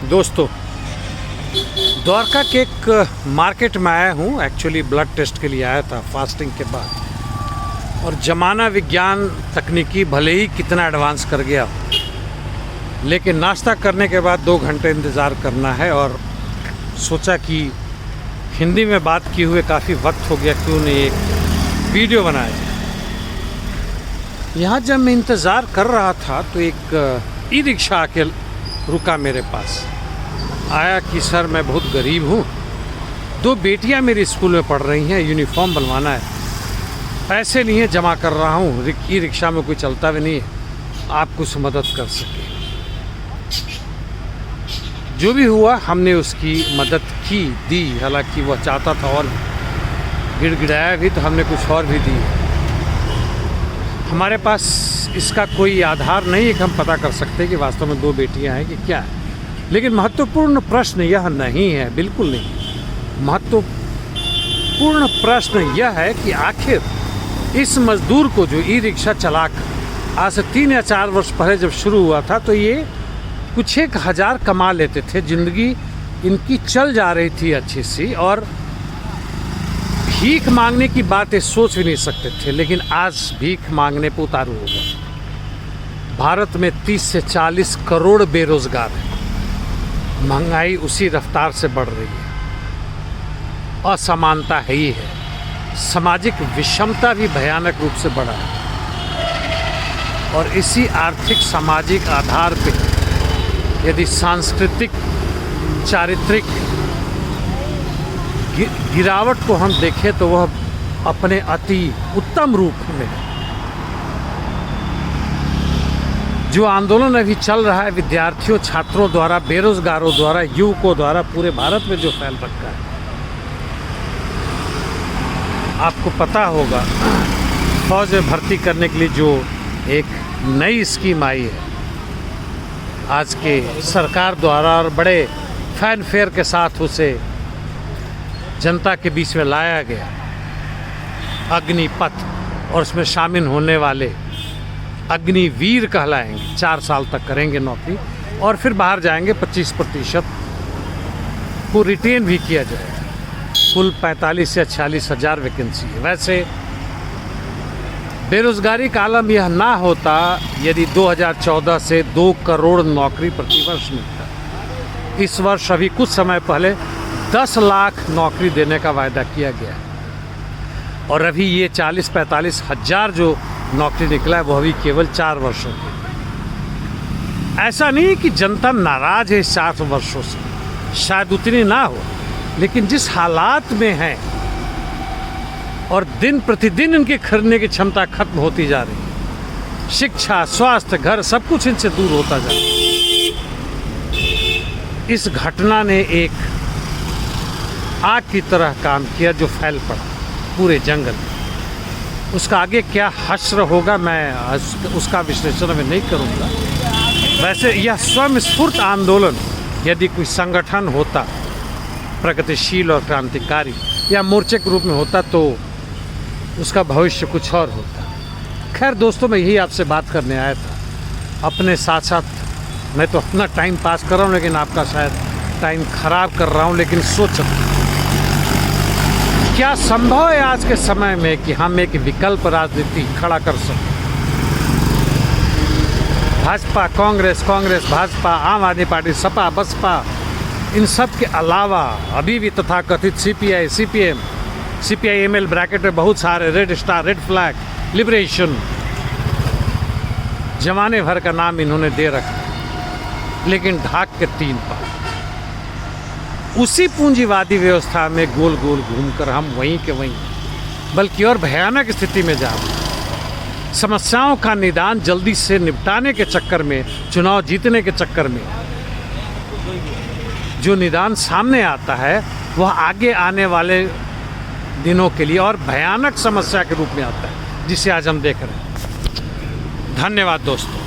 दोस्तों, द्वारका के एक मार्केट में आया हूँ। एक्चुअली ब्लड टेस्ट के लिए आया था फास्टिंग के बाद। और ज़माना विज्ञान तकनीकी भले ही कितना एडवांस कर गया, लेकिन नाश्ता करने के बाद 2 घंटे इंतज़ार करना है। और सोचा कि हिंदी में बात किए हुए काफ़ी वक्त हो गया, क्यों नहीं एक वीडियो बनाया जाए। यहाँ जब मैं इंतज़ार कर रहा था तो एक ई रिक्शा आके रुका मेरे पास। आया कि सर मैं बहुत गरीब हूँ, 2 बेटियाँ मेरी स्कूल में पढ़ रही हैं, यूनिफॉर्म बनवाना है, पैसे नहीं है, जमा कर रहा हूँ, ई रिक्शा में कोई चलता भी नहीं है, आप कुछ मदद कर सके। जो भी हुआ हमने उसकी मदद की, दी। हालांकि वह चाहता था और गिड़गिड़ाया भी, तो हमने कुछ और भी दी। हमारे पास इसका कोई आधार नहीं है कि हम पता कर सकते कि वास्तव में 2 बेटियां हैं कि क्या है। लेकिन महत्वपूर्ण प्रश्न यह नहीं है, बिल्कुल नहीं। महत्वपूर्ण प्रश्न यह है कि आखिर इस मजदूर को जो ई रिक्शा चलाकर आज से 3 या 4 वर्ष पहले जब शुरू हुआ था, तो ये कुछ 1000 कमा लेते थे, ज़िंदगी इनकी चल जा रही थी अच्छी सी, और भीख मांगने की बातें सोच भी नहीं सकते थे। लेकिन आज भीख मांगने पर उतारू हो गए। भारत में 30 से 40 करोड़ बेरोजगार हैं। महंगाई उसी रफ्तार से बढ़ रही है, असमानता है ही है, सामाजिक विषमता भी भयानक रूप से बढ़ा है। और इसी आर्थिक सामाजिक आधार पर यदि सांस्कृतिक चारित्रिक गिरावट को हम देखें तो वह अपने अति उत्तम रूप में है। जो आंदोलन अभी चल रहा है विद्यार्थियों, छात्रों द्वारा, बेरोजगारों द्वारा, युवकों द्वारा पूरे भारत में जो फैल रखा है, आपको पता होगा फौज में भर्ती करने के लिए जो एक नई स्कीम आई है आज के सरकार द्वारा, और बड़े फैनफेयर के साथ उसे जनता के बीच में लाया गया, अग्निपथ। और उसमें शामिल होने वाले अग्निवीर कहलाएंगे, 4 साल तक करेंगे नौकरी और फिर बाहर जाएंगे। 25% को रिटेन भी किया जाएगा। कुल 45 या 46 हज़ार वैकेंसी है। वैसे बेरोजगारी का आलम यह ना होता यदि 2014 से 2 करोड़ नौकरी प्रतिवर्ष मिलता। इस वर्ष अभी कुछ समय पहले 10 लाख नौकरी देने का वायदा किया गया है, और अभी ये 40-45 हज़ार जो नौकरी निकला है वो अभी केवल 4 वर्षों की। ऐसा नहीं कि जनता नाराज है 7 वर्षों से, शायद उतनी ना हो, लेकिन जिस हालात में है और दिन प्रतिदिन इनके खरीदने की क्षमता खत्म होती जा रही है, शिक्षा, स्वास्थ्य, घर, सब कुछ इनसे दूर होता जा रहा है। इस घटना ने एक आग की तरह काम किया जो फैल पड़ा पूरे जंगल में। उसका आगे क्या हश्र होगा मैं उसका विश्लेषण में नहीं करूँगा। वैसे यह स्वयं स्फूर्त आंदोलन यदि कोई संगठन होता, प्रगतिशील और क्रांतिकारी, या मोर्चे के रूप में होता, तो उसका भविष्य कुछ और होता। खैर दोस्तों, मैं यही आपसे बात करने आया था। अपने साथ साथ मैं तो अपना टाइम पास कर रहा हूँ, लेकिन आपका शायद टाइम खराब कर रहा हूँ। लेकिन सोच, क्या संभव है आज के समय में कि हम एक विकल्प राजनीति खड़ा कर सकें? भाजपा, कांग्रेस, भाजपा, आम आदमी पार्टी, सपा, बसपा, इन सब के अलावा अभी भी तथाकथित CPI, CPM, CPIML ब्रैकेट में बहुत सारे, red star, red flag, liberation, जमाने भर का नाम इन्होंने दे रखा, लेकिन ढाक के 3 पार। उसी पूंजीवादी व्यवस्था में गोल गोल घूमकर हम वहीं के वहीं, बल्कि और भयानक स्थिति में जा रहे हैं। समस्याओं का निदान जल्दी से निपटाने के चक्कर में, चुनाव जीतने के चक्कर में जो निदान सामने आता है, वह आगे आने वाले दिनों के लिए और भयानक समस्या के रूप में आता है, जिसे आज हम देख रहे हैं। धन्यवाद दोस्तों।